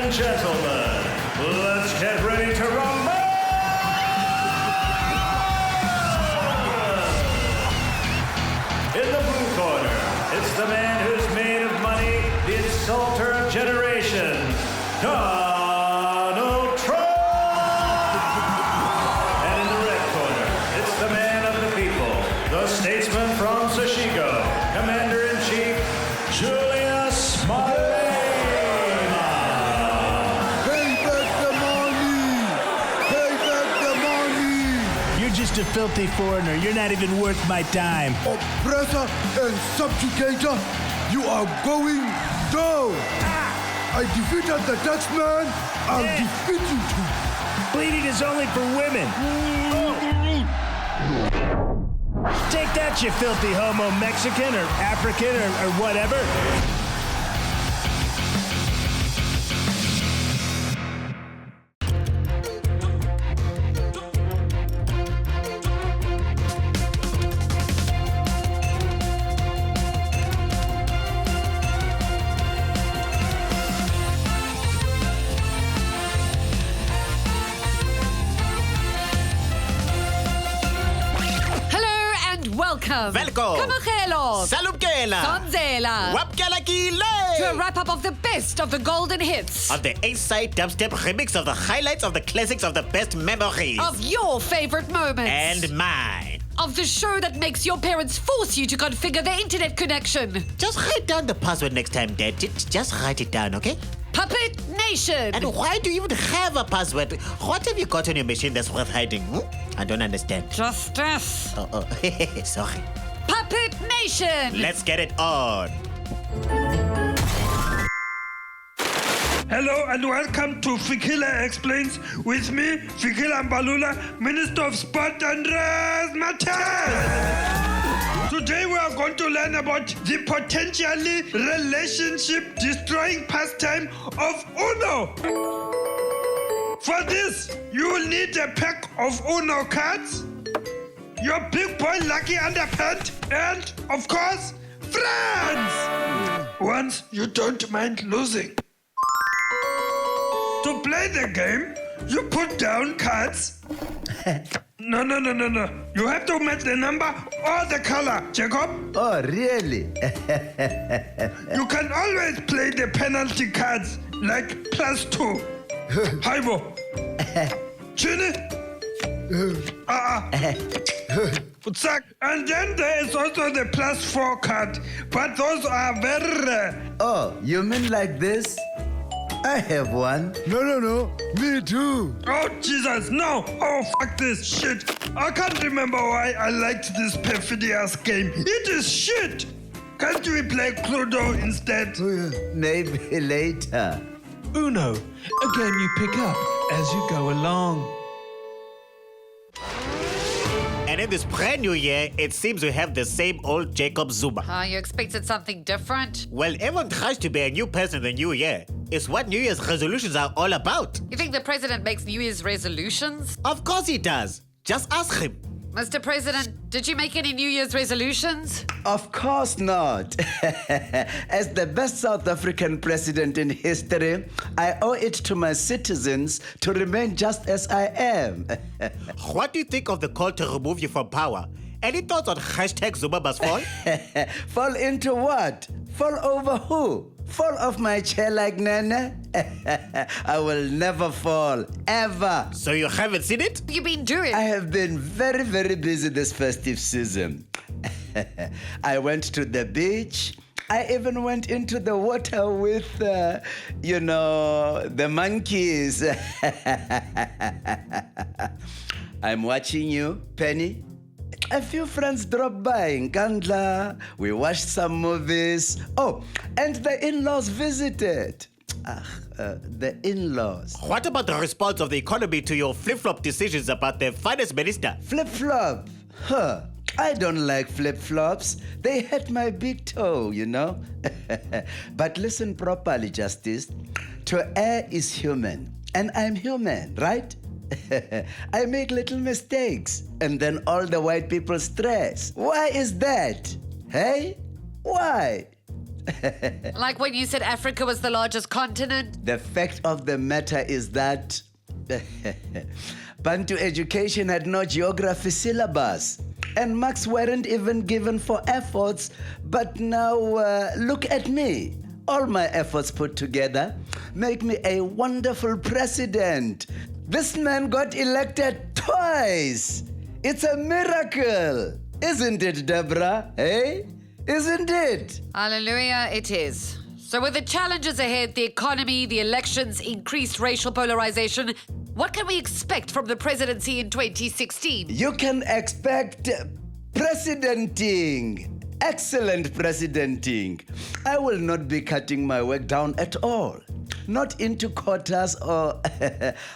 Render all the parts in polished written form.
and gentlemen, let's get ready to rumble! In the blue corner, it's the man who's made of money, the insulter of generations, Donald Trump! And in the red corner, it's the man of the people, the statesman from Sashigo, Commander-in-Chief, Julius Malema! Pay back the money! Pay back the money! You're just a filthy foreigner. You're not even worth my time. Oppressor and subjugator, you are going down! I defeated the Dutchman, I'll defeat you too! Bleeding is only for women. Take that, you filthy homo Mexican or African or whatever. Welcome. Welcome. Kamachelos. Salupkela. Sonzela. Wapkalakile. To a wrap-up of the best of the golden hits. Of the A-side dubstep remix of the highlights of the classics of the best memories. Of your favorite moments. And mine. Of the show that makes your parents force you to configure their internet connection. Just write down the password next time, Dad. Just write it down, okay? Puppet Nation. And why do you even have a password? What have you got on your machine that's worth hiding? I don't understand. Justice. Oh, sorry. Puppet Nation. Let's get it on. Hello and welcome to Fikile Explains with me, Fikile Mbalula, Minister of Sport and Razzmatazz. Today we are going to learn about the potentially relationship-destroying pastime of Uno. For this, you will need a pack of Uno cards, your big boy lucky underpant, and, of course, friends! Once you don't mind losing. To play the game, you put down cards. No. You have to match the number or the color, Jacob. Oh, really? You can always play the penalty cards, like +2. Haibo. Chini. Futsak. And then there is also the +4 card, but those are very rare. Oh, you mean like this? I have one. No. Me too. Oh, Jesus, no. Oh, fuck this shit. I can't remember why I liked this perfidious game. It is shit. Can't we play Cluedo instead? Maybe later. Uno, a game you pick up as you go along. And in this brand new year, it seems we have the same old Jacob Zuma. You expected something different? Well, everyone tries to be a new person in the new year. It's what New Year's resolutions are all about. You think the president makes New Year's resolutions? Of course he does. Just ask him. Mr. President, did you make any New Year's resolutions? Of course not. As the best South African president in history, I owe it to my citizens to remain just as I am. What do you think of the call to remove you from power? Any thoughts on #Zuma must fall? Fall into what? Fall over who? Fall off my chair like Nana? I will never fall, ever. So you haven't seen it? What have you been doing? I have been very, very busy this festive season. I went to the beach. I even went into the water with, the monkeys. I'm watching you, Penny. A few friends dropped by in Kandla. We watched some movies. Oh, and the in-laws visited. The in-laws. What about the response of the economy to your flip-flop decisions about the finance minister? Flip-flop? Huh. I don't like flip-flops. They hurt my big toe, you know. But listen properly, Justice. To err is human. And I'm human, right? I make little mistakes, and then all the white people stress. Why is that? Hey? Why? Like when you said Africa was the largest continent? The fact of the matter is that Bantu education had no geography syllabus, and marks weren't even given for efforts. But now look at me. All my efforts put together make me a wonderful president. This man got elected twice. It's a miracle. Isn't it, Deborah? Eh? Isn't it? Hallelujah, it is. So with the challenges ahead, the economy, the elections, increased racial polarization, what can we expect from the presidency in 2016? You can expect presidenting. Excellent presidenting. I will not be cutting my work down at all. Not into quarters or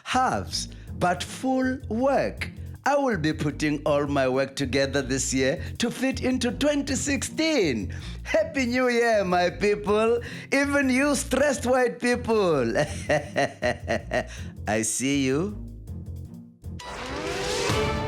halves, but full work. I will be putting all my work together this year to fit into 2016. Happy New Year, my people. Even you stressed white people. I see you.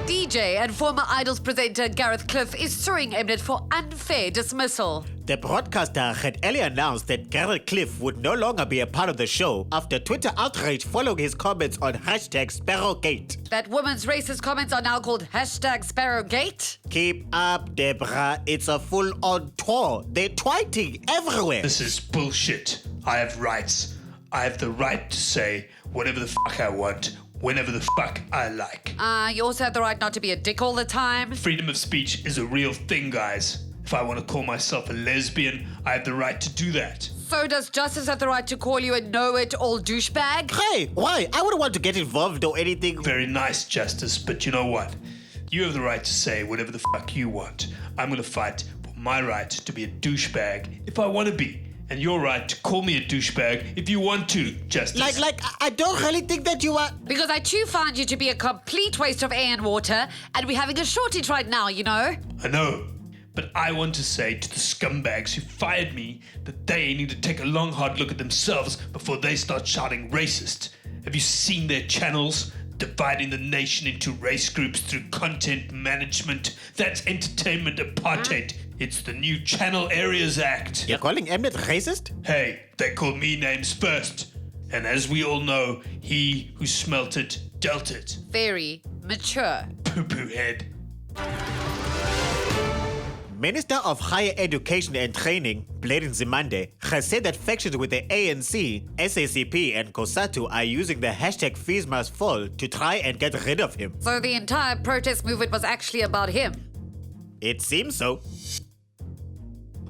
DJ and former Idols presenter Gareth Cliff is suing Mnet for unfair dismissal. The broadcaster had earlier announced that Gareth Cliff would no longer be a part of the show after Twitter outrage following his comments on #Sparrowgate. That woman's racist comments are now called #Sparrowgate? Keep up, Deborah. It's a full-on tour. They're tweeting everywhere. This is bullshit. I have rights. I have the right to say whatever the fuck I want, whenever the fuck I like. You also have the right not to be a dick all the time. Freedom of speech is a real thing, guys. If I want to call myself a lesbian, I have the right to do that. So does Justice have the right to call you a know-it-all douchebag? Hey, why? I wouldn't want to get involved or anything. Very nice, Justice, but you know what? You have the right to say whatever the fuck you want. I'm going to fight for my right to be a douchebag if I want to be. And your right to call me a douchebag if you want to, Justice. Like, I don't really think that you are... Because I too find you to be a complete waste of air and water, and we're having a shortage right now, you know? I know, but I want to say to the scumbags who fired me that they need to take a long, hard look at themselves before they start shouting racist. Have you seen their channels? Dividing the nation into race groups through content management. That's entertainment apartheid. It's the new Channel Areas Act. You're calling Mnet racist? Hey, they call me names first. And as we all know, he who smelt it, dealt it. Very mature. Poo-poo head. Minister of Higher Education and Training, Blade Nzimande, has said that factions with the ANC, SACP and COSATU are using the #FeesMustFall to try and get rid of him. So the entire protest movement was actually about him. It seems so.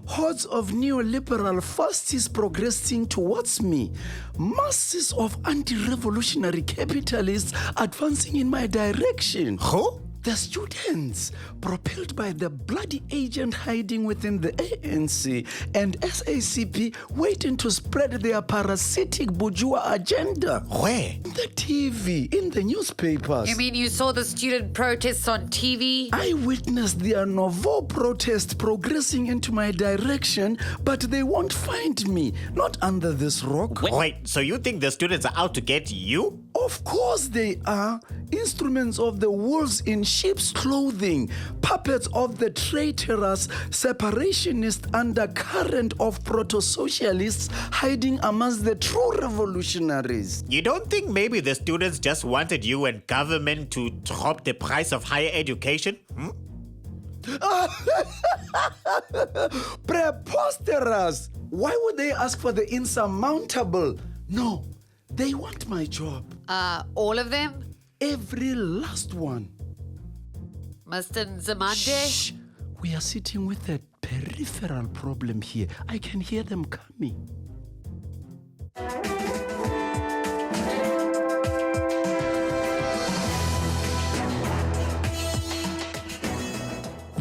Hordes of neoliberal fascists progressing towards me. Masses of anti-revolutionary capitalists advancing in my direction. Who? The students, propelled by the bloody agent hiding within the ANC and SACP, waiting to spread their parasitic bourgeois agenda. Where? In the TV, in the newspapers. You mean you saw the student protests on TV? I witnessed their nouveau protest progressing into my direction, but they won't find me. Not under this rock. Wait, so you think the students are out to get you? Of course they are. Instruments of the wolves in sheep's clothing. Puppets of the traitorous separationist undercurrent of proto-socialists hiding amongst the true revolutionaries. You don't think maybe the students just wanted you and government to drop the price of higher education? Preposterous! Why would they ask for the insurmountable? No, they want my job. All of them? Every last one. Mr. Nzimande? Shh! We are sitting with a peripheral problem here. I can hear them coming.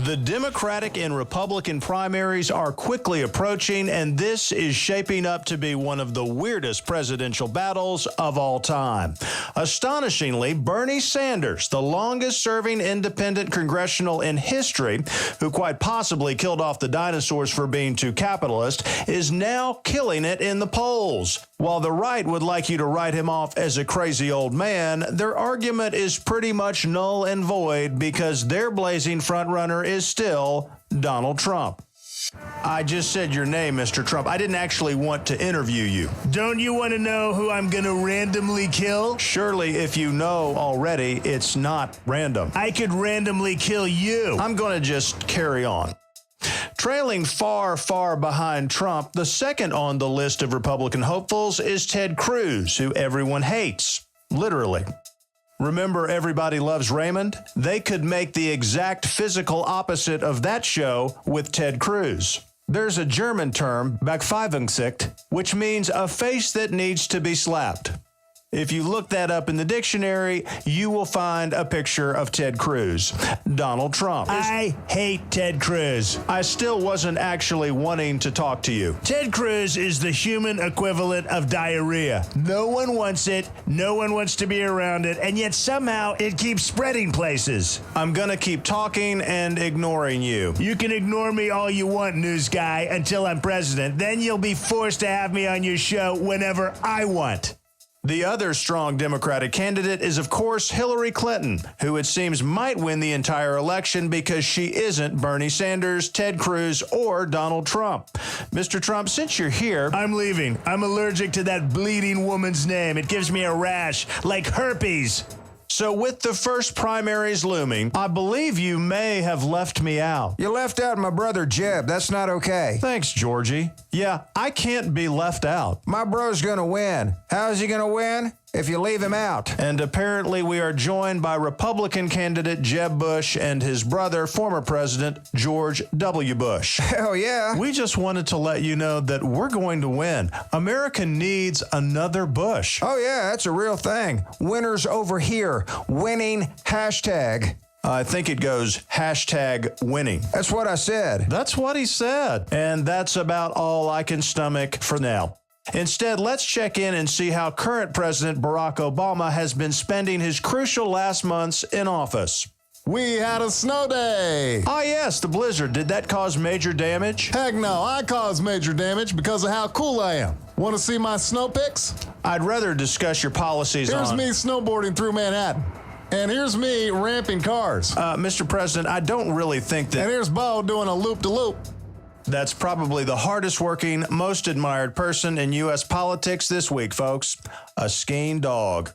The Democratic and Republican primaries are quickly approaching, and this is shaping up to be one of the weirdest presidential battles of all time. Astonishingly, Bernie Sanders, the longest-serving independent congressional in history, who quite possibly killed off the dinosaurs for being too capitalist, is now killing it in the polls. While the right would like you to write him off as a crazy old man, their argument is pretty much null and void because their blazing frontrunner is still Donald Trump. I just said your name, Mr. Trump. I didn't actually want to interview you. Don't you want to know who I'm going to randomly kill? Surely, if you know already, it's not random. I could randomly kill you. I'm going to just carry on. Trailing far, far behind Trump, the second on the list of Republican hopefuls is Ted Cruz, who everyone hates. Literally. Remember Everybody Loves Raymond? They could make the exact physical opposite of that show with Ted Cruz. There's a German term, Backpfeifungsgesicht, which means a face that needs to be slapped. If you look that up in the dictionary, you will find a picture of Ted Cruz. Donald Trump. I hate Ted Cruz. I still wasn't actually wanting to talk to you. Ted Cruz is the human equivalent of diarrhea. No one wants it, no one wants to be around it, and yet somehow it keeps spreading places. I'm gonna keep talking and ignoring you. You can ignore me all you want, news guy, until I'm president. Then you'll be forced to have me on your show whenever I want. The other strong Democratic candidate is, of course, Hillary Clinton, who it seems might win the entire election because she isn't Bernie Sanders, Ted Cruz, or Donald Trump. Mr. Trump, since you're here... I'm leaving. I'm allergic to that bleeding woman's name. It gives me a rash, like herpes. So with the first primaries looming, I believe you may have left me out. You left out my brother Jeb. That's not okay. Thanks, Georgie. Yeah, I can't be left out. My bro's gonna win. How's he gonna win? If you leave him out. And apparently we are joined by Republican candidate Jeb Bush and his brother, former President George W. Bush. Hell yeah. We just wanted to let you know that we're going to win. America needs another Bush. Oh yeah, that's a real thing. Winners over here. Winning hashtag. I think it goes hashtag winning. That's what I said. That's what he said. And that's about all I can stomach for now. Instead, let's check in and see how current President Barack Obama has been spending his crucial last months in office. We had a snow day. Ah, yes, the blizzard. Did that cause major damage? Heck no, I caused major damage because of how cool I am. Want to see my snow pics? I'd rather discuss your policies Here's on... me snowboarding through Manhattan. And here's me ramping cars. Mr. President, I don't really think that... And here's Bo doing a loop-de-loop. That's probably the hardest working, most admired person in U.S. politics this week, folks. A skiing dog.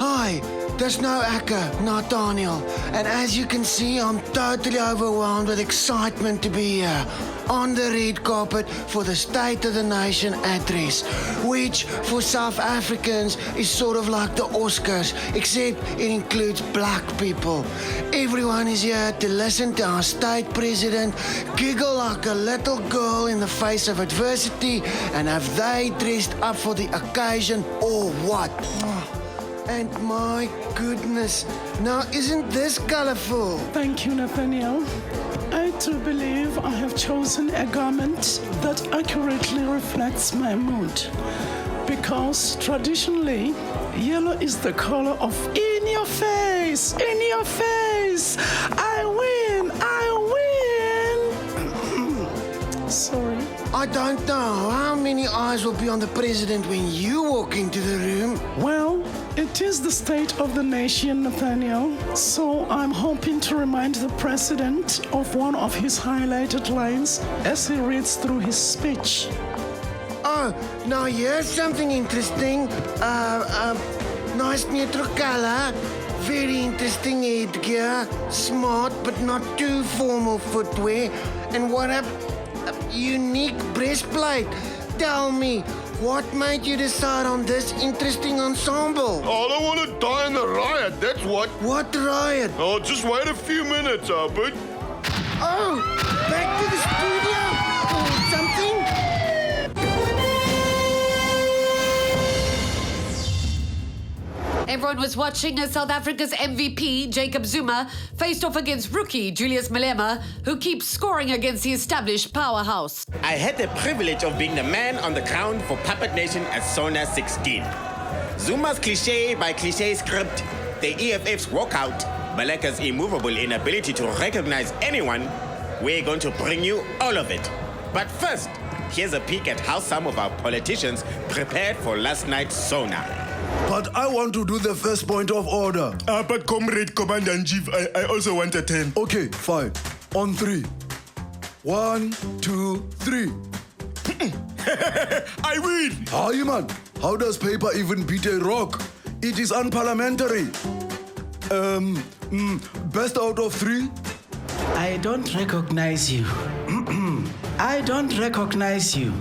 Hi, there's no Akka, not Daniel. And as you can see, I'm totally overwhelmed with excitement to be here on the red carpet for the State of the Nation address, which for South Africans is sort of like the Oscars, except it includes black people. Everyone is here to listen to our state president giggle like a little girl in the face of adversity, and have they dressed up for the occasion or what? And my goodness, now isn't this colorful? Thank you, Nathaniel. I do believe I have chosen a garment that accurately reflects my mood. Because traditionally, yellow is the color of in your face, in your face. I win. Sorry. I don't know how many eyes will be on the president when you walk into the room. Well, it is the state of the nation, Nathaniel. So I'm hoping to remind the president of one of his highlighted lines as he reads through his speech. Oh, now here's something interesting. Nice neutral color. Very interesting headgear. Smart but not too formal footwear. And what a unique breastplate. Tell me, what made you decide on this interesting ensemble? I don't want to die in the riot, that's what. What riot? Oh, just wait a few minutes, Albert. Oh, back to the studio or something? Everyone was watching as South Africa's MVP, Jacob Zuma, faced off against rookie Julius Malema, who keeps scoring against the established powerhouse. I had the privilege of being the man on the ground for Puppet Nation at Zona 16. Zuma's cliche by cliche script, the EFF's walkout, Baleka's immovable inability to recognize anyone, we're going to bring you all of it. But first, here's a peek at how some of our politicians prepared for last night's Zona. But I want to do the first point of order. But Comrade Commander in Chief, I also want a 10. Okay, fine. On 3. 1, 2, 3. I win! Hi, man. How does paper even beat a rock? It is unparliamentary. Best out of 3? I don't recognize you. I don't recognize you.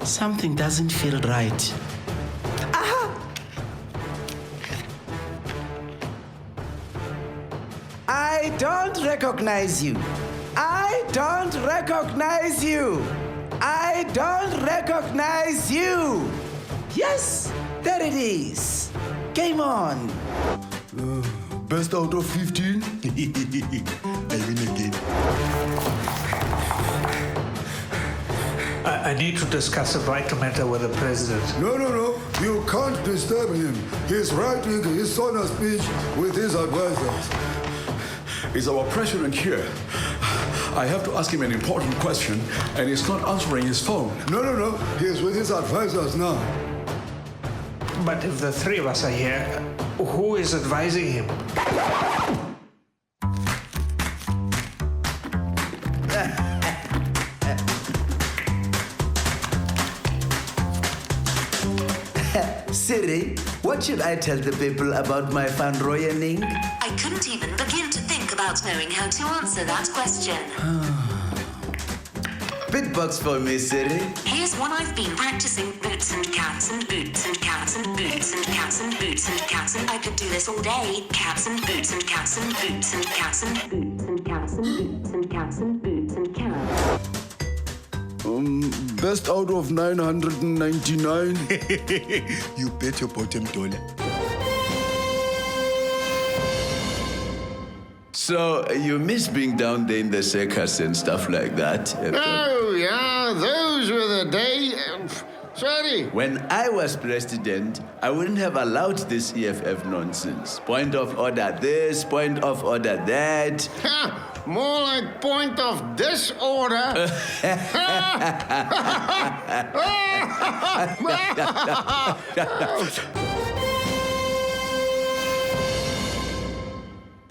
Something doesn't feel right. Aha! I don't recognize you. I don't recognize you. I don't recognize you. Yes, there it is. Game on. Best out of 15? I win again. I need to discuss a vital matter with the president. No. You can't disturb him. He's writing his Sona speech with his advisors. Is our president here? I have to ask him an important question, and he's not answering his phone. No. He's with his advisors now. But if the three of us are here, who is advising him? Siri, what should I tell the people about my Van Rooyening? I couldn't even begin to think about knowing how to answer that question. Beatbox for me, Siri. Here's one I've been practicing. Boots and cats and boots and cats and boots and cats and boots and cats and I could do this all day. Cats and boots and cats and boots and cats and boots and cats and boots and cats and boots and cats. Best out of 999? You bet your bottom dollar. So, you miss being down there in the circus and stuff like that? Oh, yeah, those were the days. Sorry. When I was president, I wouldn't have allowed this EFF nonsense. Point of order this, point of order that. More like point of disorder.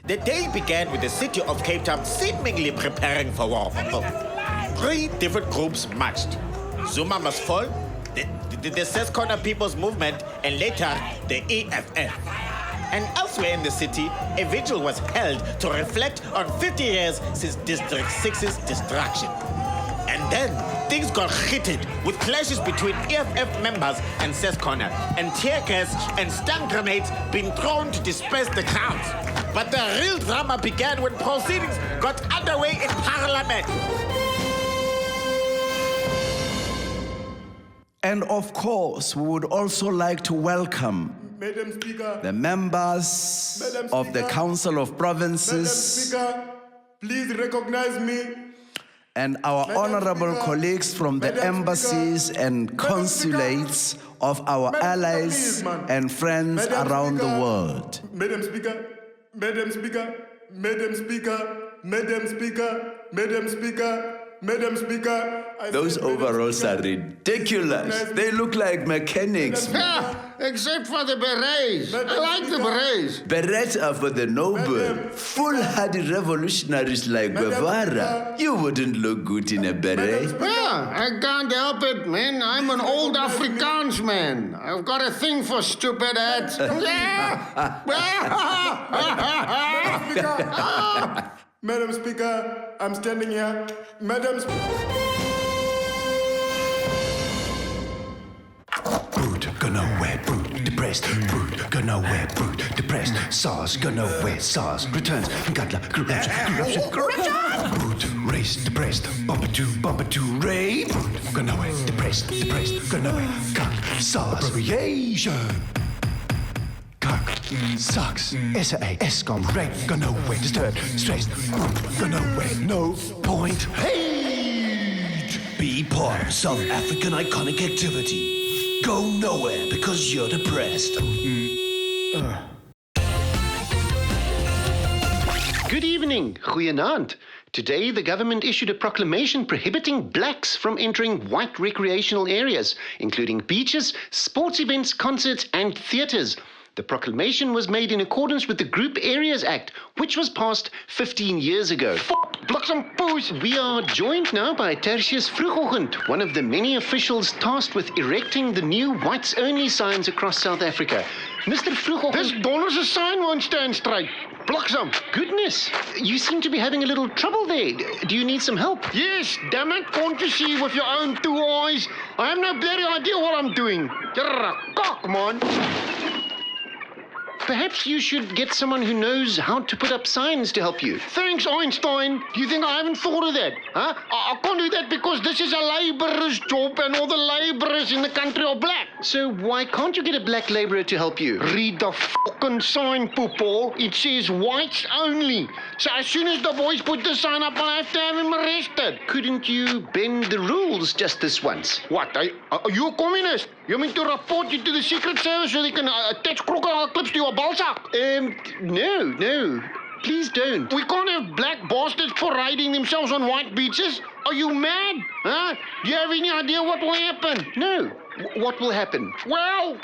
The day began with the city of Cape Town seemingly preparing for war. 3 different groups marched. Zuma must fall, the Sescona People's Movement, and later the EFF. And elsewhere in the city, a vigil was held to reflect on 50 years since District 6's destruction. And then things got heated with clashes between EFF members and Sescona, and tear gas and stun grenades being thrown to disperse the crowds. But the real drama began when proceedings got underway in Parliament. And of course, we would also like to welcome Madam Speaker, the members of the Council of Provinces. Madam Speaker, please recognize me. And our honorable colleagues from the embassies and consulates of our allies and friends around the world. Madam Speaker, Madam Speaker, Madam Speaker, Madam Speaker, Madam Speaker, Madam Speaker. Those overalls are ridiculous. They look like mechanics. Except for the berets. I like the berets. Berets are for the noble, full-hearted revolutionaries like Guevara. You wouldn't look good in a beret. Yeah, I can't help it, man. I'm an old Afrikaans man. I've got a thing for stupid hats. Madam Speaker, I'm standing here. Madam Brute, go nowhere, brute, depressed, brute, go nowhere, brute, depressed, SARS, go nowhere, SARS, returns, Gatla, corruption, brute, race, depressed, bumper to, ray, brute, go nowhere, depressed, go nowhere, cuck, SARS, appropriation. Cuck, sucks, SAA, ESCOM, rape, go nowhere, disturbed, stressed, go nowhere, no point, hate. Be part of South African iconic activity. Go nowhere because you're depressed. Good evening, goeienaand. Today, the government issued a proclamation prohibiting blacks from entering white recreational areas, including beaches, sports events, concerts, and theatres. The proclamation was made in accordance with the Group Areas Act, which was passed 15 years ago. We are joined now by Tertius Vroegoggend, one of the many officials tasked with erecting the new whites-only signs across South Africa. Mr. Vroegoggend... This donderse sign won't stand straight. Bliksem. Goodness, you seem to be having a little trouble there. Do you need some help? Yes, damn it, can't you see with your own two eyes? I have no bloody idea what I'm doing. You're a cock, man. Perhaps you should get someone who knows how to put up signs to help you. Thanks, Einstein. Do you think I haven't thought of that? Huh? I can't do that because this is a labourer's job and all the labourers in the country are black. So why can't you get a black labourer to help you? Read the fucking sign, Poopall. It says whites only. So as soon as the boys put the sign up, I'll have to have him arrested. Couldn't you bend the rules just this once? What? Are you a communist? You mean to report you to the Secret Service so they can attach crocodile clips to your ballsack? No. Please don't. We can't have black bastards parading themselves on white beaches. Are you mad? Huh? Do you have any idea what will happen? No. What will happen? Well,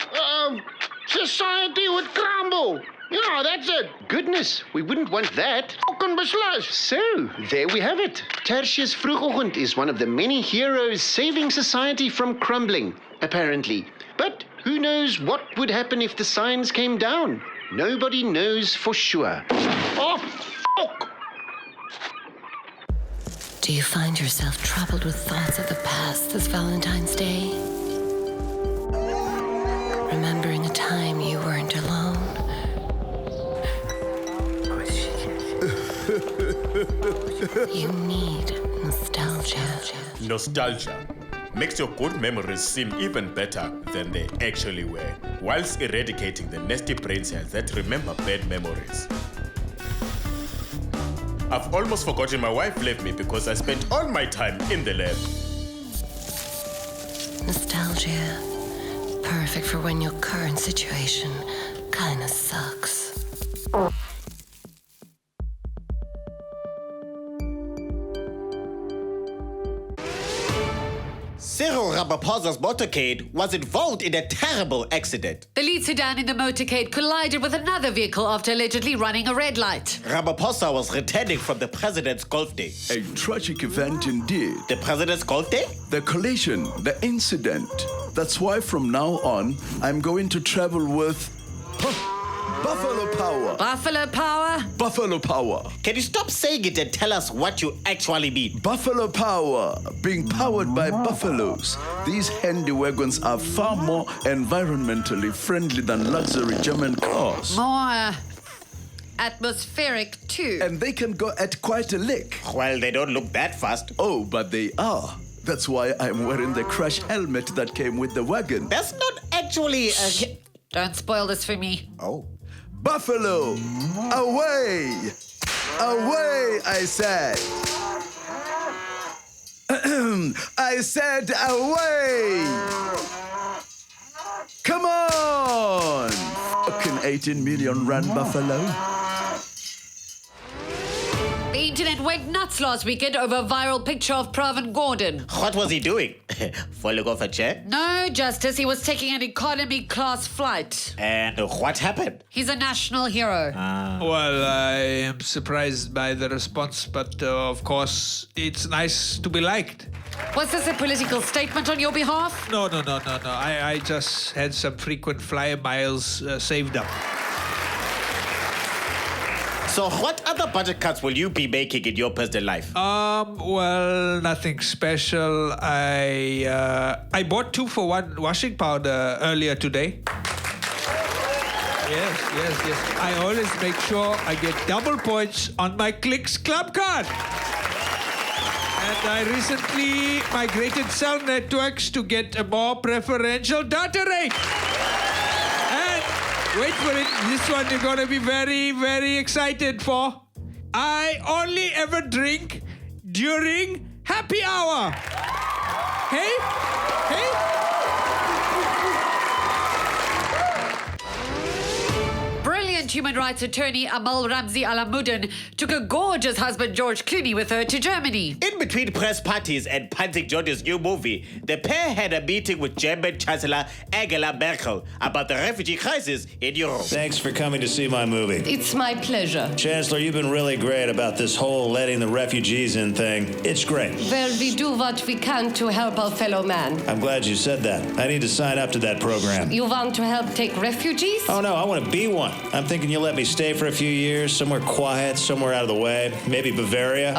society would crumble. You know, that's it. Goodness, we wouldn't want that. Fucking besluis. So, there we have it. Tertius Vroegoggend is one of the many heroes saving society from crumbling, apparently. But who knows what would happen if the signs came down? Nobody knows for sure. Oh, fuck! Do you find yourself troubled with thoughts of the past this Valentine's Day? Remembering a time you weren't alone? You need nostalgia. Nostalgia makes your good memories seem even better than they actually were, whilst eradicating the nasty brain cells that remember bad memories. I've almost forgotten my wife left me because I spent all my time in the lab. Nostalgia. Perfect for when your current situation kinda sucks. Cyril Ramaphosa's motorcade was involved in a terrible accident. The lead sedan in the motorcade collided with another vehicle after allegedly running a red light. Ramaphosa was returning from the president's golf day. A tragic event indeed. The president's golf day? The collision, the incident. That's why from now on, I'm going to travel with Buffalo Power. Buffalo Power? Buffalo Power. Can you stop saying it and tell us what you actually mean? Buffalo Power, being powered by buffaloes. These handy wagons are far more environmentally friendly than luxury German cars. More atmospheric too. And they can go at quite a lick. Well, they don't look that fast. Oh, but they are. That's why I'm wearing the crash helmet that came with the wagon. That's not actually a... Don't spoil this for me. Oh. Buffalo, away! Away, I said. I said away! Come on! Fucking 18 million rand buffalo. The internet went nuts last weekend over a viral picture of Pravin Gordhan. What was he doing? Falling off a chair? No, Justice. He was taking an economy class flight. And what happened? He's a national hero. Well, I am surprised by the response, but of course, it's nice to be liked. Was this a political statement on your behalf? No. I just had some frequent flyer miles saved up. So what other budget cuts will you be making in your personal life? Well, nothing special. I bought 2-for-1 washing powder earlier today. Yes. I always make sure I get double points on my Clicks Club card. And I recently migrated cell networks to get a more preferential data rate. And wait for it, this one you're gonna be very, very excited for. I only ever drink during happy hour. Hey? French human rights attorney Amal Ramzi Alamuddin took a gorgeous husband George Clooney with her to Germany. In between press parties and Patrick Jordan's new movie, the pair had a meeting with German Chancellor Angela Merkel about the refugee crisis in Europe. Thanks for coming to see my movie. It's my pleasure. Chancellor, you've been really great about this whole letting the refugees in thing. It's great. Well, we do what we can to help our fellow man. I'm glad you said that. I need to sign up to that program. You want to help take refugees? Oh, no, I want to be one. I'm thinking you'll let me stay for a few years, somewhere quiet, somewhere out of the way, maybe Bavaria.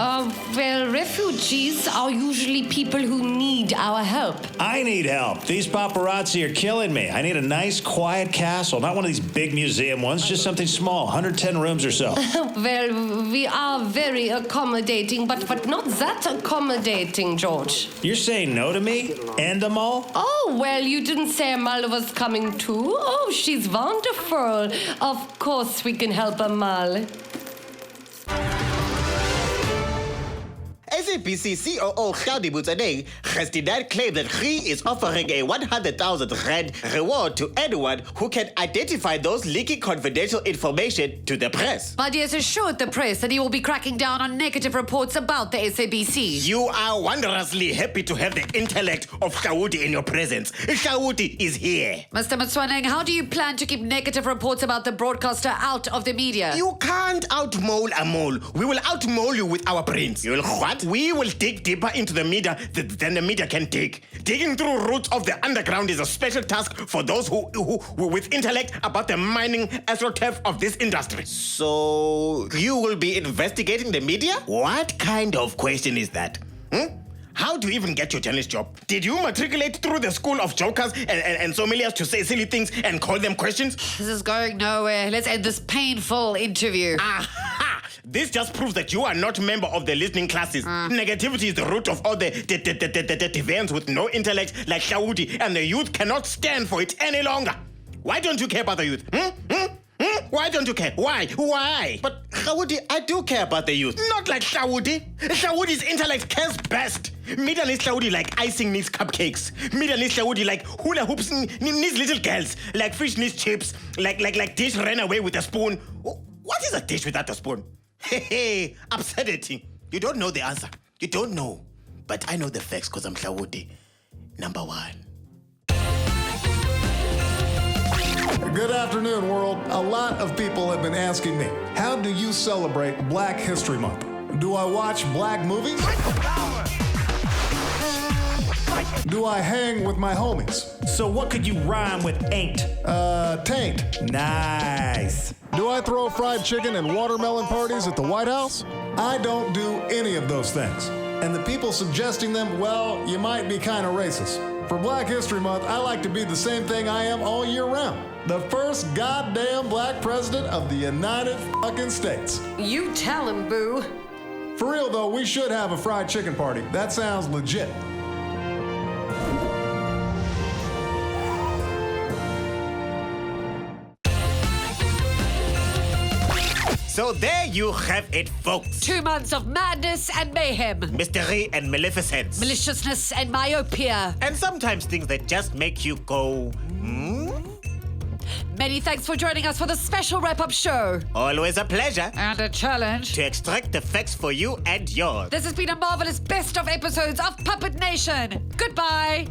Well, refugees are usually people who need our help. I need help. These paparazzi are killing me. I need a nice, quiet castle, not one of these big museum ones, just something small, 110 rooms or so. Well, we are very accommodating, but not that accommodating, George. You're saying no to me? And Amal? Oh, well, you didn't say Amal was coming too. Oh, she's wonderful. Of course we can help Amal. SABC COO Hlaudi Mutsaneng has denied claim that he is offering a 100,000 rand reward to anyone who can identify those leaking confidential information to the press. But he has assured the press that he will be cracking down on negative reports about the SABC. You are wondrously happy to have the intellect of Hlaudi in your presence. Hlaudi is here. Mr. Mtswaneng, how do you plan to keep negative reports about the broadcaster out of the media? You can't outmole a mole. We will outmole you with our brains. You'll what? We will dig deeper into the media than the media can dig. Digging through roots of the underground is a special task for those who with intellect about the mining astroturf of this industry. So you will be investigating the media? What kind of question is that? How do you even get your journalist job? Did you matriculate through the school of jokers and sommeliers to say silly things and call them questions? This is going nowhere. Let's end this painful interview. Aha! This just proves that you are not a member of the listening classes. Negativity is the root of all the deviants with no intellect like Hlaudi, and the youth cannot stand for it any longer. Why don't you care about the youth? Why don't you care? Why? Why? But Hlaudi, I do care about the youth. Not like Hlaudi. Hlaudi's intellect cares best. Media needs Hlaudi like icing needs cupcakes. Media needs Hlaudi like hula hoops needs little girls. Like fish needs chips. Like dish ran away with a spoon. What is a dish without a spoon? Hey, absurdity. You don't know the answer. You don't know. But I know the facts because I'm Hlaudi. Number one. Good afternoon, world. A lot of people have been asking me, how do you celebrate Black History Month? Do I watch black movies? Do I hang with my homies? So what could you rhyme with ain't? Taint. Nice. Do I throw fried chicken and watermelon parties at the White House? I don't do any of those things. And the people suggesting them, well, you might be kind of racist. For Black History Month, I like to be the same thing I am all year round. The first goddamn black president of the United fucking States. You tell him, boo. For real though, we should have a fried chicken party. That sounds legit. So there you have it, folks. 2 months of madness and mayhem. Mystery and maleficence. Maliciousness and myopia. And sometimes things that just make you go, Many thanks for joining us for the special wrap-up show. Always a pleasure. And a challenge. To extract the facts for you and yours. This has been a marvelous best of episodes of Puppet Nation. Goodbye.